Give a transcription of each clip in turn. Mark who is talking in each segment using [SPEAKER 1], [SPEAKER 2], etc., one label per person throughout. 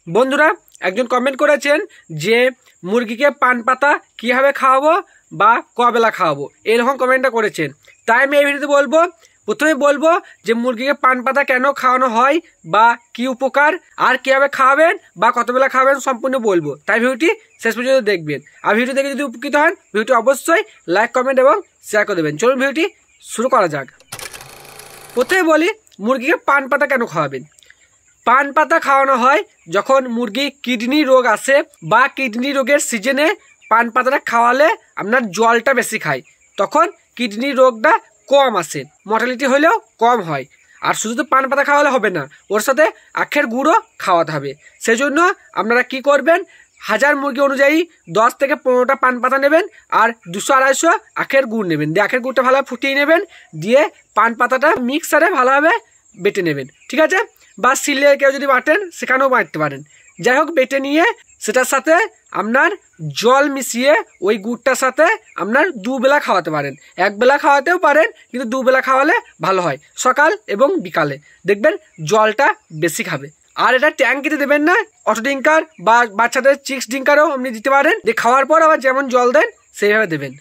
[SPEAKER 1] বন্ধুরা একজন কমেন্ট করেছেন যে মুরগিকে পান পাতা কীভাবে খাওয়াবো বা কবেলা খাওয়াবো, এরকম কমেন্টটা করেছেন। তাই আমি এই ভিডিওতে বলবো, প্রথমে বলবো যে মুরগিকে পান পাতা কেন খাওয়ানো হয় বা কি উপকার, আর কীভাবে খাওয়াবেন বা কতবেলা খাওয়াবেন সম্পূর্ণ বলবো। তাই ভিডিওটি শেষ পর্যন্ত দেখবেন। আর ভিডিও দেখে যদি উপকৃত হন ভিডিওটি অবশ্যই লাইক কমেন্ট এবং শেয়ার করে দেবেন। চলুন ভিডিওটি শুরু করা যাক। প্রথমে বলি মুরগিকে পান পাতা কেন খাওয়াবেন। পান পাতা খাওয়ানো হয় যখন মুরগি কিডনি রোগ আসে বা কিডনি রোগের সিজনে পান পাতাটা খাওয়ালে আপনার জলটা বেশি খায়, তখন কিডনি রোগটা কম আসে, মর্টালিটি হলেও কম হয়। আর শুধু তো পান পাতা খাওয়ালে হবে না, ওর সাথে আখের গুঁড়ো খাওয়াতে হবে। সেই জন্য আপনারা কি করবেন, 1000 মুরগি অনুযায়ী 10 থেকে 15টা পান পাতা নেবেন আর 200-250 আখের গুড় নেবেন। দিয়ে আখের গুড়টা ভালোভাবে ফুটিয়ে নেবেন, দিয়ে পান পাতাটা মিক্সারে ভালোভাবে বেটে নেবেন, ঠিক আছে। বা সিলে কেউ যদি বাটেন সেখানেও বাটতে পারেন। যাই হোক, বেটে নিয়ে সেটার সাথে আপনার জল মিশিয়ে ওই গুড়টার সাথে আপনার 2 বেলা খাওয়াতে পারেন। 1 বেলা খাওয়াতেও পারেন, কিন্তু 2 বেলা খাওয়ালে ভালো হয়, সকাল এবং বিকালে। দেখবেন জলটা বেশি খাবে। আর এটা ট্যাঙ্কিতে দেবেন না, অটো ড্রিঙ্কার বা বাচ্চাদের চিক্স ড্রিঙ্কারও আপনি দিতে পারেন। দিয়ে খাওয়ার পর আবার যেমন জল দেন সেইভাবে দেবেন,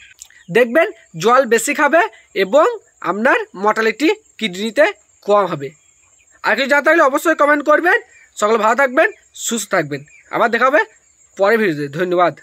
[SPEAKER 1] দেখবেন জল বেশি খাবে এবং আপনার মর্টালিটি কিডনিতে কম হবে। আর কিছু জানতে থাকলে অবশ্যই কমেন্ট করবেন। সকলে ভালো থাকবেন, সুস্থ থাকবেন। আবার দেখা হবে পরের ভিডিওতে। ধন্যবাদ।